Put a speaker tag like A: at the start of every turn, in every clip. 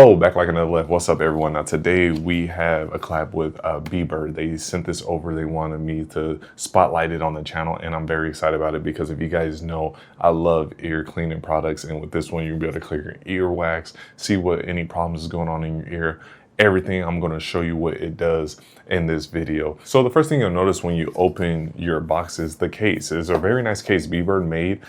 A: Oh, back like another left. What's up, everyone? Now, today we have a collab with Bebird. They sent this over. They wanted me to spotlight it on the channel, and I'm very excited about it because if you guys know, I love ear cleaning products, and with this one, you'll be able to clear your earwax, see what any problems is going on in your ear. Everything. I'm going to show you what it does in this video. So the first thing you'll notice when you open your box is the case. It's a very nice case Bebird made.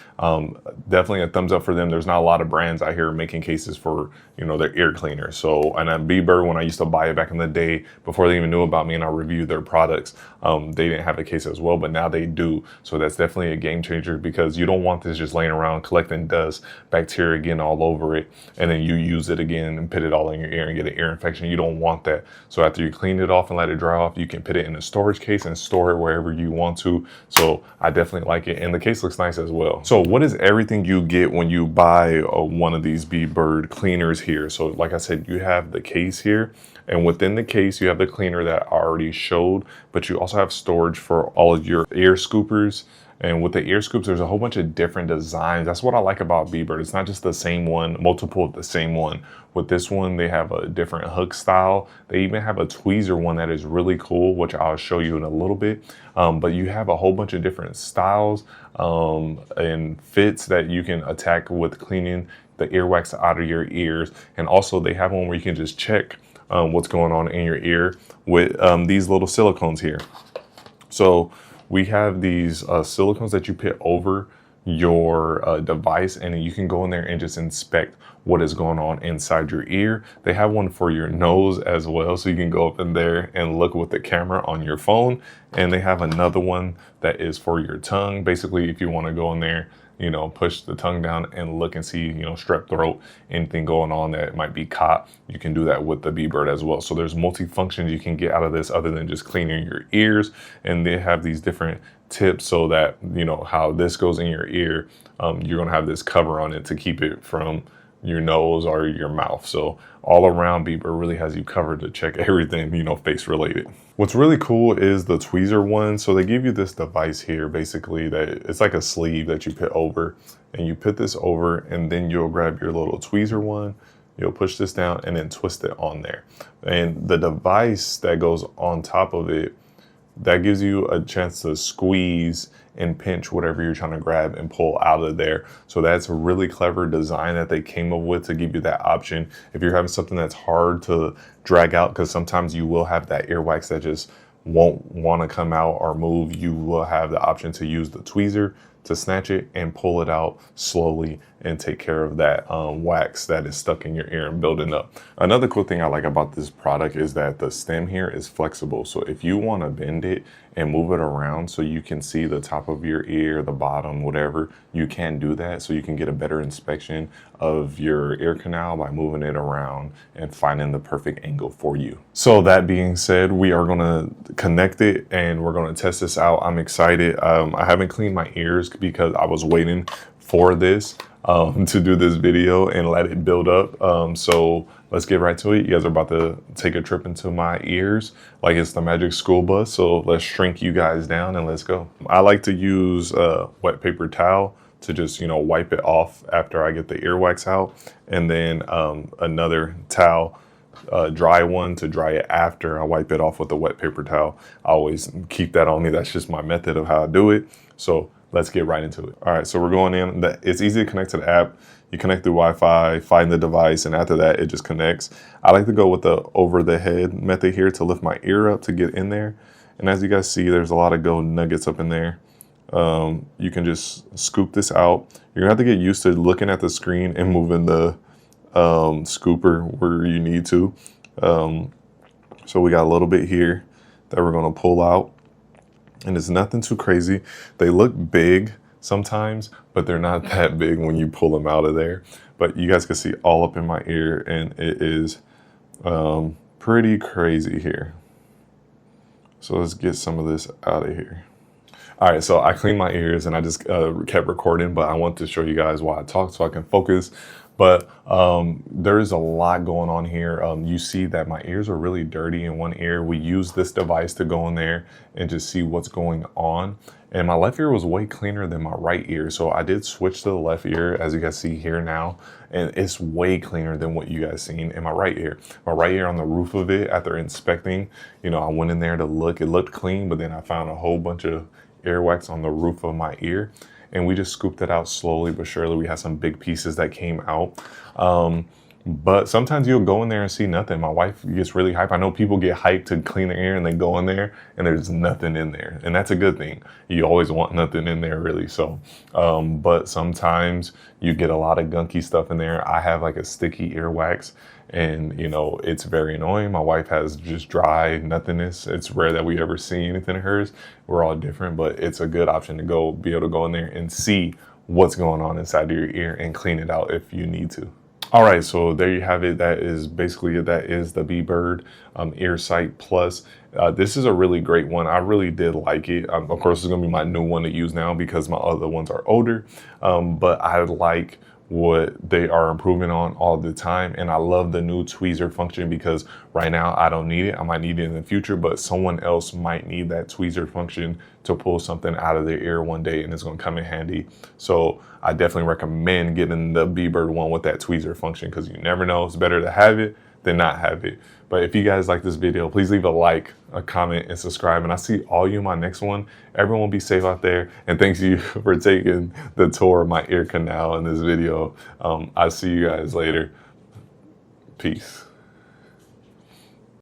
A: Definitely a thumbs up for them. There's not a lot of brands out here making cases for, you know, their ear cleaner. So, and at Bebird, when I used to buy it back in the day, before they even knew about me and I reviewed their products, they didn't have a case as well, but now they do. So that's definitely a game changer because you don't want this just laying around collecting dust, bacteria getting all over it, and then you use it again and put it all in your ear and get an ear infection. You don't want that. So after you clean it off and let it dry off, you can put it in a storage case and store it wherever you want to. So I definitely like it. And the case looks nice as well. So what is everything you get when you buy one of these Bebird cleaners here? So like I said, you have the case here. And within the case, you have the cleaner that I already showed, but you also have storage for all of your ear scoopers. And with the ear scoops, there's a whole bunch of different designs. That's what I like about Bebird. It's not just the same one, multiple of the same one. With this one, they have a different hook style. They even have a tweezer one that is really cool, which I'll show you in a little bit. But you have a whole bunch of different styles and fits that you can attack with cleaning the earwax out of your ears. And also they have one where you can just check what's going on in your ear with these little silicones here. So we have these silicones that you put over your device, and you can go in there and just inspect what is going on inside your ear. They have one for your nose as well, so you can go up in there and look with the camera on your phone. And they have another one that is for your tongue. Basically, if you want to go in there, you know, push the tongue down and look and see, you know, strep throat, anything going on that might be caught, you can do that with the Bebird as well. So there's multi-functions you can get out of this other than just cleaning your ears. And they have these different tips so that, you know, how this goes in your ear, you're going to have this cover on it to keep it from your nose or your mouth. So all around, Bebird really has you covered to check everything, you know, face related. What's really cool is the tweezer one. So they give you this device here, basically, that it's like a sleeve that you put over, and you put this over, and then you'll grab your little tweezer one, you'll push this down and then twist it on there. And the device that goes on top of it, that gives you a chance to squeeze and pinch whatever you're trying to grab and pull out of there. So that's a really clever design that they came up with to give you that option. If you're having something that's hard to drag out, because sometimes you will have that earwax that just won't want to come out or move, you will have the option to use the tweezer to snatch it and pull it out slowly and take care of that wax that is stuck in your ear and building up. Another cool thing I like about this product is that the stem here is flexible. So if you want to bend it and move it around so you can see the top of your ear, the bottom, whatever, you can do that so you can get a better inspection of your ear canal by moving it around and finding the perfect angle for you. So that being said, we are going to connect it and we're going to test this out. I'm excited. I haven't cleaned my ears because I was waiting for this to do this video and let it build up. So let's get right to it. You guys are about to take a trip into my ears like it's the Magic School Bus. So let's shrink you guys down and let's go. I like to use a wet paper towel to just, you know, wipe it off after I get the earwax out. And then another towel, dry one, to dry it after I wipe it off with a wet paper towel. I always keep that on me. That's just my method of how I do it. So let's get right into it. All right, so we're going in. It's easy to connect to the app. You connect through Wi-Fi, find the device, and after that, it just connects. I like to go with the over-the-head method here to lift my ear up to get in there. And as you guys see, there's a lot of gold nuggets up in there. You can just scoop this out. You're gonna have to get used to looking at the screen and moving the scooper where you need to. So we got a little bit here that we're gonna pull out. And it's nothing too crazy. They look big sometimes, but they're not that big when you pull them out of there. But you guys can see all up in my ear, and it is pretty crazy here. So let's get some of this out of here. All right, so I cleaned my ears and I just kept recording, but I want to show you guys why I talk so I can focus. But there's a lot going on here. You see that my ears are really dirty in one ear. We use this device to go in there and just see what's going on. And my left ear was way cleaner than my right ear. So I did switch to the left ear, as you guys see here now. And it's way cleaner than what you guys seen in my right ear. My right ear, on the roof of it, after inspecting, you know, I went in there to look. It looked clean, but then I found a whole bunch of earwax on the roof of my ear. And we just scooped it out slowly but surely. We had some big pieces that came out. But sometimes you'll go in there and see nothing. My wife gets really hyped. I know people get hyped to clean their ear and they go in there and there's nothing in there. And that's a good thing. You always want nothing in there, really. So, but sometimes you get a lot of gunky stuff in there. I have like a sticky earwax, and you know, it's very annoying. My wife has just dry nothingness. It's rare that we ever see anything in hers. We're all different, but it's a good option to be able to go in there and see what's going on inside of your ear and clean it out if you need to. All right, so there you have it. That is basically it. That is the Bebird Earsight Plus. This is a really great one. I really did like it. Of course, it's going to be my new one to use now because my other ones are older. But I like what they are improving on all the time. And I love the new tweezer function because right now I don't need it. I might need it in the future, but someone else might need that tweezer function to pull something out of their ear one day, and it's going to come in handy. So I definitely recommend getting the Bebird one with that tweezer function because you never know. It's better to have it than not have it. But if you guys like this video, please leave a like, a comment, and subscribe. And I'll see all you in my next one. Everyone be safe out there. And thanks you for taking the tour of my ear canal in this video. I'll see you guys later. Peace.